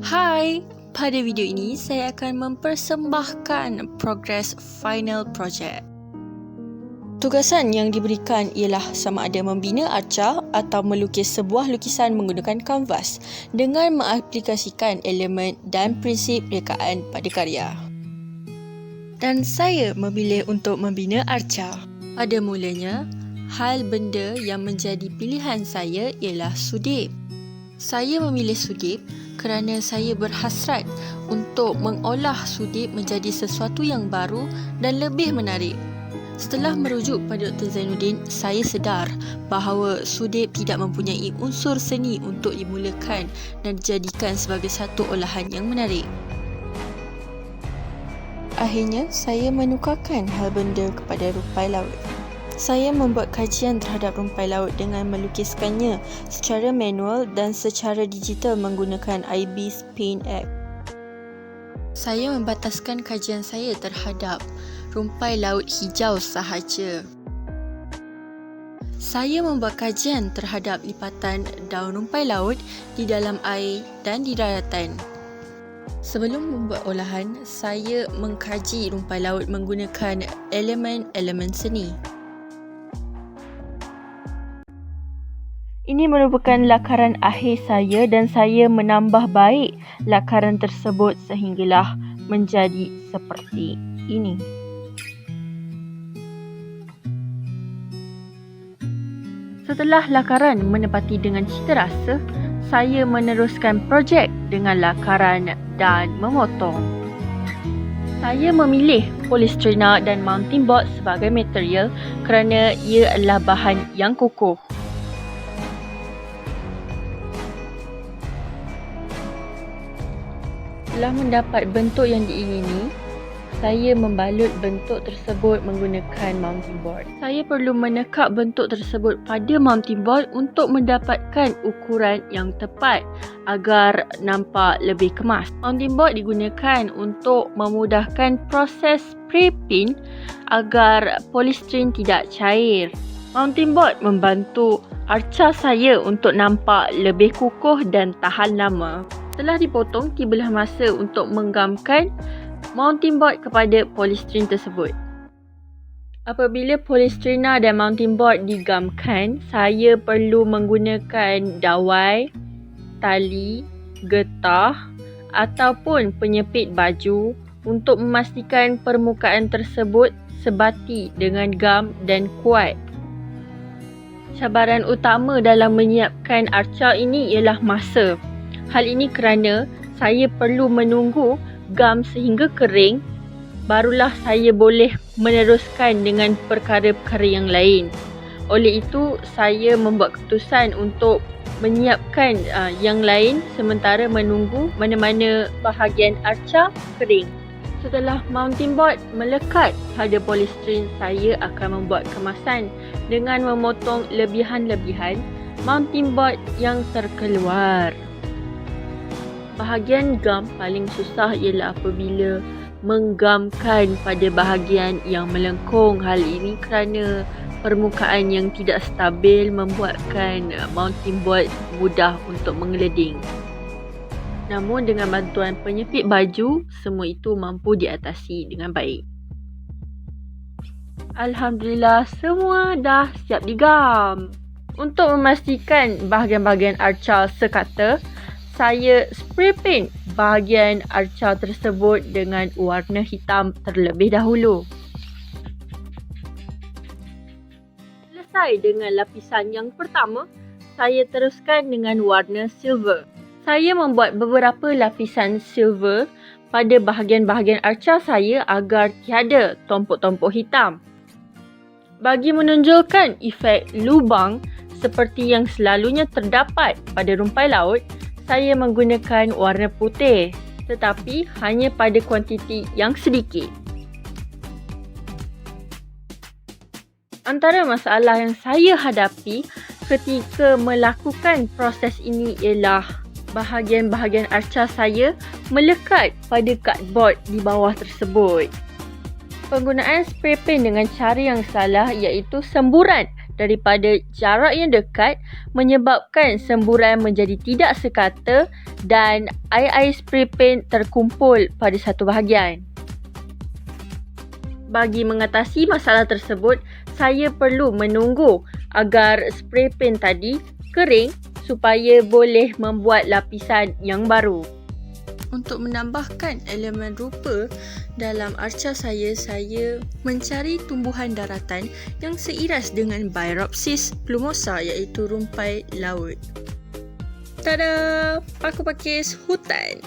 Hai, pada video ini saya akan mempersembahkan progres final project. Tugasan yang diberikan ialah sama ada membina arca atau melukis sebuah lukisan menggunakan kanvas dengan mengaplikasikan elemen dan prinsip rekaan pada karya. Dan saya memilih untuk membina arca. Pada mulanya, hal benda yang menjadi pilihan saya ialah sudip. Saya memilih sudip kerana saya berhasrat untuk mengolah sudip menjadi sesuatu yang baru dan lebih menarik. Setelah merujuk pada Dr. Zainuddin, saya sedar bahawa sudip tidak mempunyai unsur seni untuk dimulakan dan dijadikan sebagai satu olahan yang menarik. Akhirnya, saya menukarkan hal benda kepada rumpai laut. Saya membuat kajian terhadap rumpai laut dengan melukiskannya secara manual dan secara digital menggunakan IBIS Paint App. Saya membataskan kajian saya terhadap rumpai laut hijau sahaja. Saya membuat kajian terhadap lipatan daun rumpai laut di dalam air dan di daratan. Sebelum membuat olahan, saya mengkaji rumpai laut menggunakan elemen-elemen seni. Ini merupakan lakaran akhir saya dan saya menambah baik lakaran tersebut sehinggalah menjadi seperti ini. Setelah lakaran menepati dengan cita rasa, saya meneruskan projek dengan lakaran dan memotong. Saya memilih polistirena dan mounting board sebagai material kerana ia adalah bahan yang kukuh. Setelah mendapat bentuk yang diingini, saya membalut bentuk tersebut menggunakan mounting board. Saya perlu menekap bentuk tersebut pada mounting board untuk mendapatkan ukuran yang tepat agar nampak lebih kemas. Mounting board digunakan untuk memudahkan proses pre-paint agar polistirena tidak cair. Mounting board membantu arca saya untuk nampak lebih kukuh dan tahan lama. Setelah dipotong, tibalah masa untuk menggamkan mounting board kepada polistirena tersebut. Apabila polistirena dan mounting board digamkan, saya perlu menggunakan dawai, tali, getah ataupun penyepit baju untuk memastikan permukaan tersebut sebati dengan gam dan kuat. Cabaran utama dalam menyiapkan arca ini ialah masa. Hal ini kerana saya perlu menunggu gam sehingga kering, barulah saya boleh meneruskan dengan perkara-perkara yang lain. Oleh itu, saya membuat keputusan untuk menyiapkan yang lain sementara menunggu mana-mana bahagian arca kering. Setelah mounting board melekat pada polistirena, saya akan membuat kemasan dengan memotong lebihan-lebihan mounting board yang terkeluar. Bahagian gam paling susah ialah apabila menggamkan pada bahagian yang melengkung. Hal ini kerana permukaan yang tidak stabil membuatkan mounting board mudah untuk mengeleding. Namun dengan bantuan penyepit baju, semua itu mampu diatasi dengan baik. Alhamdulillah, semua dah siap digam. Untuk memastikan bahagian-bahagian arca sekata, saya spray paint bahagian arca tersebut dengan warna hitam terlebih dahulu. Selesai dengan lapisan yang pertama, saya teruskan dengan warna silver. Saya membuat beberapa lapisan silver pada bahagian-bahagian arca saya agar tiada tompok-tompok hitam. Bagi menonjolkan efek lubang seperti yang selalunya terdapat pada rumpai laut, saya menggunakan warna putih tetapi hanya pada kuantiti yang sedikit. Antara masalah yang saya hadapi ketika melakukan proses ini ialah bahagian-bahagian arca saya melekat pada cardboard di bawah tersebut. Penggunaan spray paint dengan cara yang salah iaitu semburan daripada jarak yang dekat menyebabkan semburan menjadi tidak sekata dan air-air spray paint terkumpul pada satu bahagian. Bagi mengatasi masalah tersebut, saya perlu menunggu agar spray paint tadi kering supaya boleh membuat lapisan yang baru. Untuk menambahkan elemen rupa dalam arca saya mencari tumbuhan daratan yang seiras dengan Bryopsis plumosa iaitu rumpai laut. Tada! Paku pakis hutan.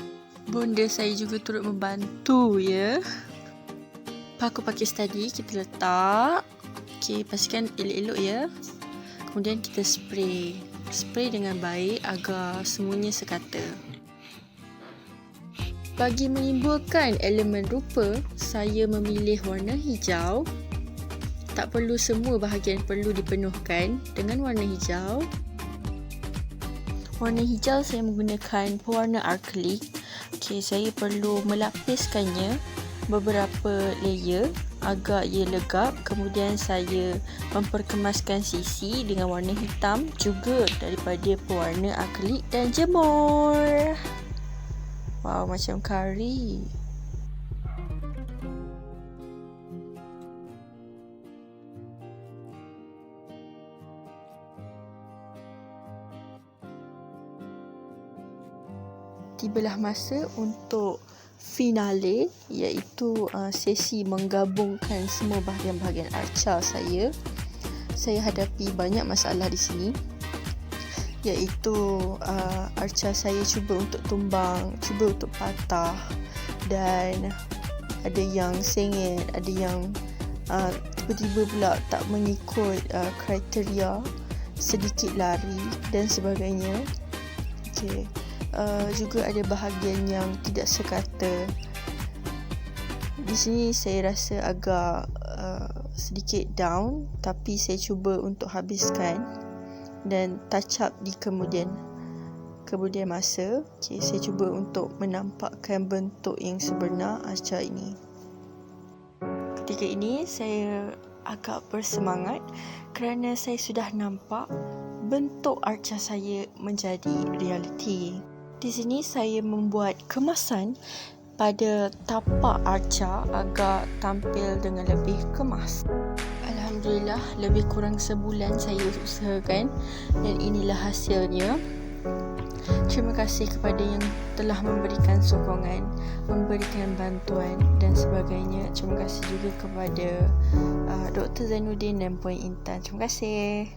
Bonda saya juga turut membantu ya. Paku pakis tadi kita letak. Okey, pastikan elok-elok ya. Kemudian kita spray. Spray dengan baik agar semuanya sekata. Bagi menimbulkan elemen rupa, saya memilih warna hijau. Tak perlu semua bahagian perlu dipenuhkan dengan warna hijau. Warna hijau saya menggunakan pewarna akrilik. Okey, saya perlu melapiskannya beberapa layer agar ia legap. Kemudian saya memperkemaskan sisi dengan warna hitam juga daripada pewarna akrilik dan jemur. Wow, macam kari. Tibalah masa untuk finale, iaitu sesi menggabungkan semua bahagian-bahagian arca saya. Saya hadapi banyak masalah di sini, iaitu arca saya cuba untuk tumbang, cuba untuk patah, dan ada yang sengit, ada yang tiba-tiba pula tak mengikut kriteria, sedikit lari dan sebagainya. Okay. Juga ada bahagian yang tidak sekata. Di sini saya rasa agak sedikit down, tapi saya cuba untuk habiskan dan touch up di kemudian masa. Okay, saya cuba untuk menampakkan bentuk yang sebenar arca ini. Ketika ini saya agak bersemangat kerana saya sudah nampak bentuk arca saya menjadi realiti. Di sini saya membuat kemasan pada tapak arca agar tampil dengan lebih kemas. Alhamdulillah, lebih kurang sebulan saya usahakan dan inilah hasilnya. Terima kasih kepada yang telah memberikan sokongan, memberikan bantuan dan sebagainya. Terima kasih juga kepada Dr. Zainuddin dan Puan Intan. Terima kasih.